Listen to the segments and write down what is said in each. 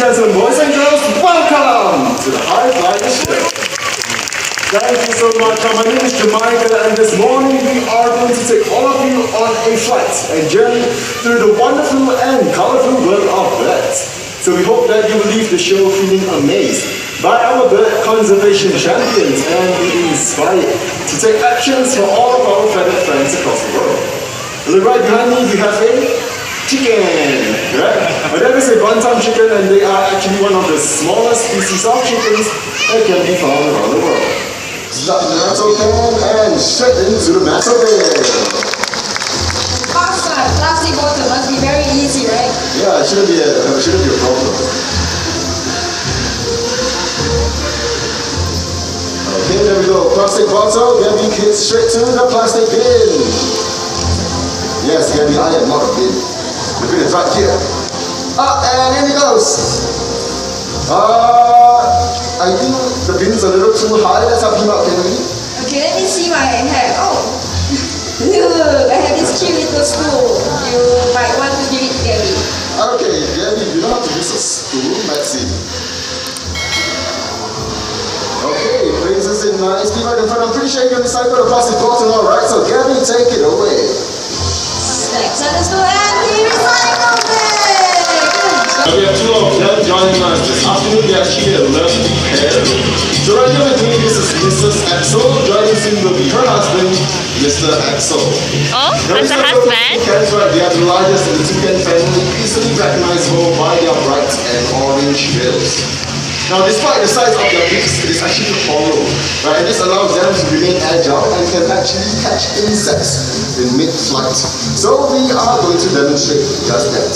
gentlemen, boys and girls, welcome to the High Flying Show. Thank you so much. My name is Jamaica, and this morning we are going to take all of you on a flight and journey through the wonderful and colorful world of birds. So we hope that you will leave the show feeling amazed by our bird conservation champions and be inspired to take actions for all of our feathered friends across the world. And right behind me we have a chicken, right? But that is a bantam chicken, and they are actually one of the smallest species of chickens that can be found around the world. Stop the mantle can and straight into the mantle bin. Pasta, plastic bottle must be very easy, right? Yeah, it shouldn't be a problem. Okay, there we go. Plastic bottle, Gabby kids straight to the plastic bin. Yes, Gabby, I am not a bin. The bin is right here. Up and in it goes. I think the bin is a little too high. Let's help him out, can we? Okay, let me see what I have. Oh, look, I have this cute little stool. You might want to give it to Gabby. Okay, Gabby, you know how to use a stool? Let's see. Okay, places it nicely right in front. I'm pretty sure you can recycle the plastic bottle, alright? So Gabby, take it away. Next on the stool, and we recycled it! We have two of them joining us this afternoon. They actually a lovely pair. So right here with me, this is Mrs. Axel. Joining soon will be her husband, Mr. Axel. Oh, that's a husband? Cats, right? They are the largest in the toucan family, easily recognizable by their bright and orange bills. Now, despite the size of their beaks, it is actually hollow, right? And this allows them to remain agile and can actually catch insects in mid-flight. So we are going to demonstrate just that.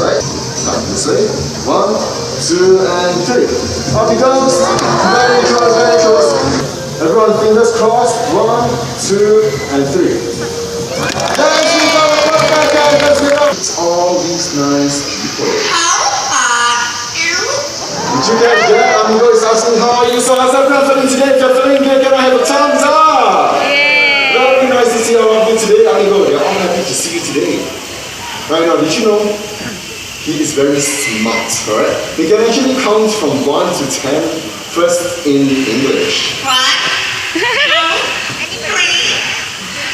Alright? Start this way. 1, 2, and 3. Up he goes. Very close, very close. Everyone, fingers crossed. 1, 2, and 3. Let's go, guys. Let's go. It's all these nice people. Did you guys get it? Amigo is asking how are you? So how's everyone feeling today? If you're feeling good, can I have a thumbs up? Yay! Very nice to see all of you today, Amigo. They're all happy to see you today. Right now, did you know he is very smart, alright? He can actually count from 1 to 10 first in English. 1, 2, 3,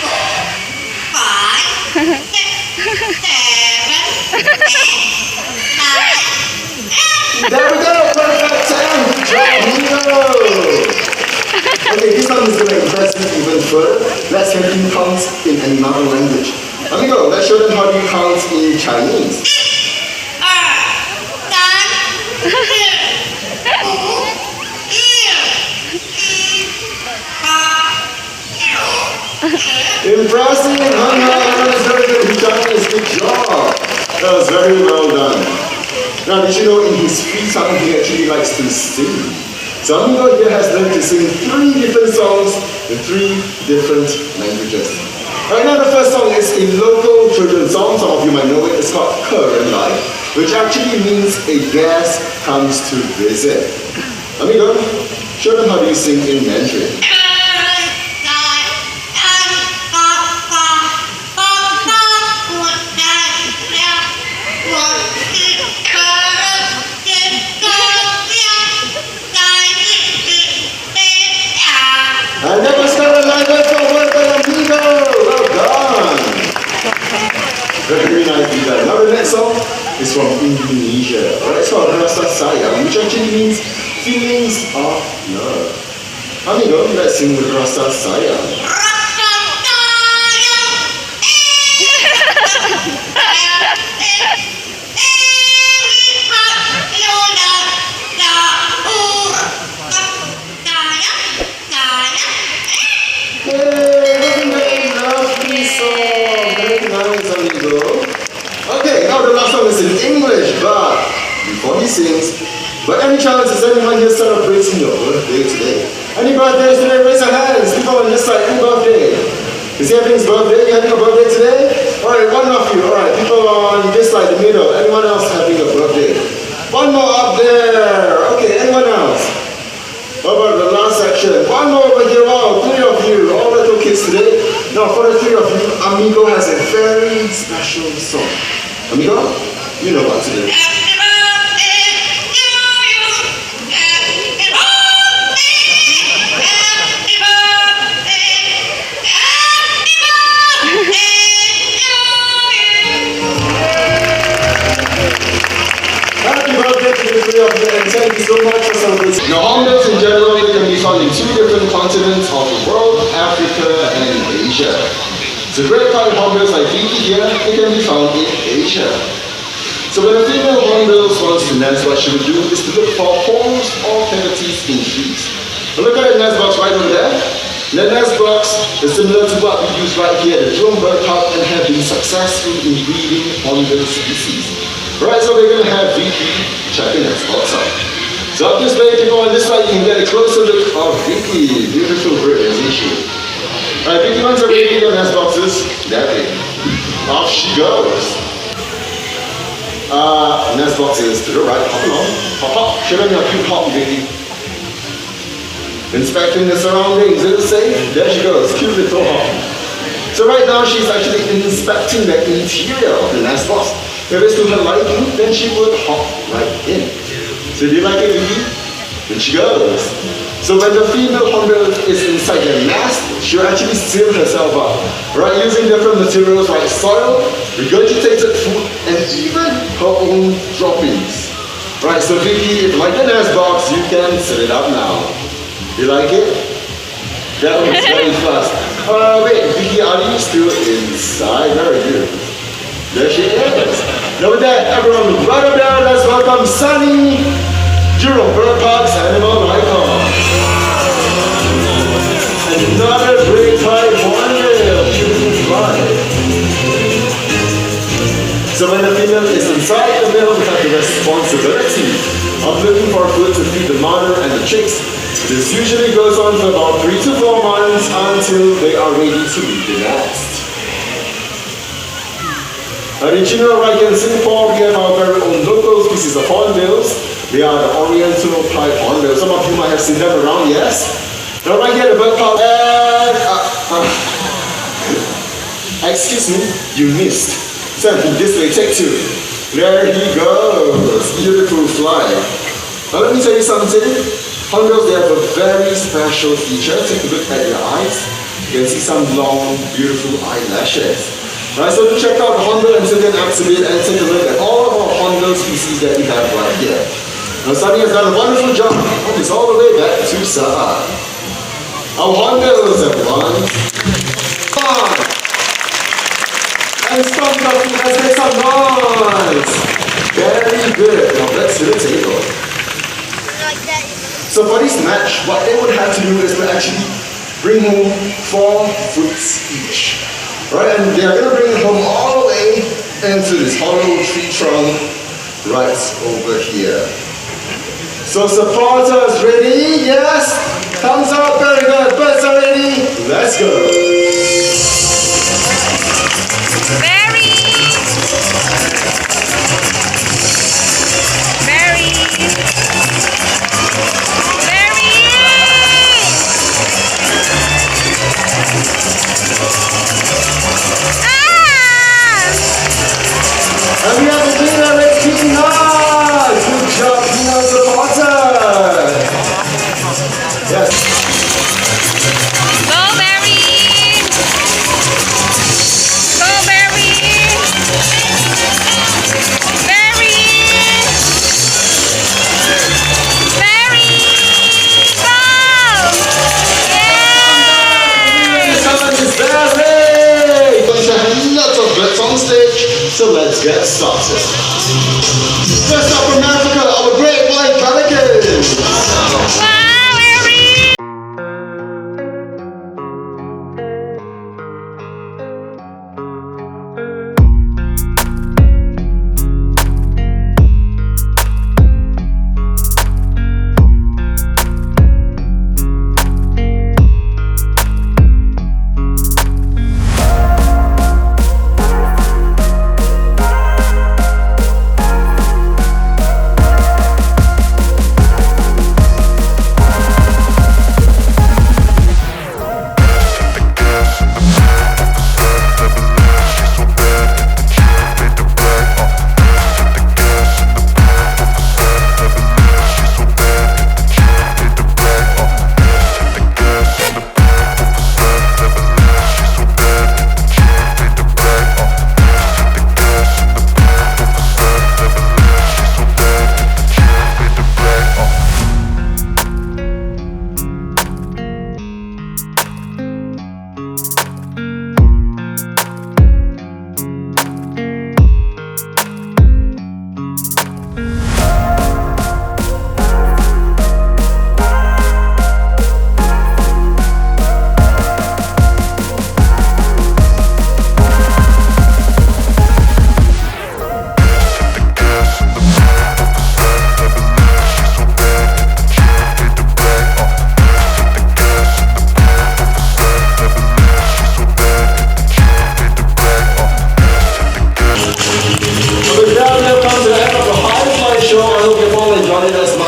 4, 5, 6, 7, 8, 9. There we go, perfect 10. Good job, Amigo. Okay, this time is going to impress him even further. Let's have him count in another language. Amigo, let's show them how you count in Chinese. Impressive! That is very good. Chinese, good job. That was very well done. Now, did you know in his free time he actually likes to sing? So Amigo here has learned to sing 3 different songs in 3 different languages. Right now, the first song is a local children's song. Some of you might know it. It's called Current Life, which actually means a guest comes to visit. Amigo, show them how do you sing in Mandarin. And that was Current Life for work by Amigo. Well done. Very nicely done. Now the next song is from Indonesia. Alright, it's called Rasa Sayang, which actually means feelings of love. Amigo, let's sing Rasa Sayang. Okay, now the last song is in English, but before he sings, by any chance is anyone here celebrating your birthday today? Any birthdays today? Raise your hands. People on this side, any birthday? Is he having his birthday? You having a birthday today? Alright, one of you. Alright, people on this side, the middle. Anyone else having a birthday? One more up there. Okay, anyone else? What about the last section? One more over here. Wow, 3 of you. All little kids today. Now, for the 3 of you, Amigo has a very special song. Amigo, you know what to do. Happy birthday three of you, and thank you so much for celebrating. Now, hornbills in general, they can be found in two different continents of the world, Africa and Asia. So great kind hornbills like Vicky here, they can be found in Asia. So when a female hornbill wants to nest, what she would do is to look for holes or cavities in trees. Now look at the nest box right over there. The nest box is similar to what we use right here at the JURONG Bird Park and have been successful in breeding hornbill species. Right, so we're going to have Vicky check the nest box out. So up this way, if you go on this side, you can get a closer look of Vicky. Beautiful bird, isn't she? Alright, Vicky, once you're ready, your nest boxes, that way. Off she goes. Nest boxes to the right, hop along. Hop, hop, show them your cute hop, Vicky. Inspecting the surroundings, is it safe? There she goes, cute little hop. So right now she's actually inspecting the interior of the nest box. If it's to her liking, then she would hop right in. So do you like it, Vicky? There she goes. So when the female hornbill is inside the nest, she'll actually seal herself up, right? Using different materials like soil, regurgitated food, and even her own droppings. Right, so Vicky, if you like the nest box, you can set it up now. You like it? That was very fast. Wait, Vicky, are you still inside? Very good. There she is. Now with that, everyone right up there, let's welcome Sunny, JURONG Bird Park's animal icon. Another great type hornbill, beautiful fly. So when the female is inside, the male will have the responsibility of looking for food to feed the mother and the chicks. This usually goes on for about 3 to 4 months until they are ready to leave the nest. And did you know right here in Singapore we have our very own local species of hornbills. They are the Oriental pied hornbill. Some of you might have seen them around, yes? Now right here the bird park excuse me, you missed. So this way, take 2. There he goes, beautiful fly. Now let me tell you something. Hornbills, they have a very special feature. Take a look at your eyes. You can see some long, beautiful eyelashes. Right, so to check out the hornbill and silken activate and take a look at all of our hornbill species that we have right here. Now Sunny has done a wonderful job. It's all the way back to side. Our hornbills, everyone. Come on. And stop talking, let's make some noise. Very good. Now let's do the table. So for this match, what they would have to do is to actually bring home 4 fruits each. Right, and they're going to bring it home all the way into this hollow tree trunk right over here. So supporters ready? Yes? Thumbs up, very good. Birds are ready? Let's go. And we have a winner, it's Tina! Good job, Tina supporter! Yes. Go, Barry! Go, Barry! Barry! Barry! Go! Yay! Challenge is Barry! We're going to have lots of birds on stage. So let's get started. First up from Africa, our great white pelicans. Wow, Barry!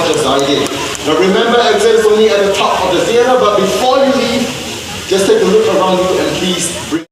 just dive in. Now remember, exit is only at the top of the theater, but before you leave, just take a look around you and please bring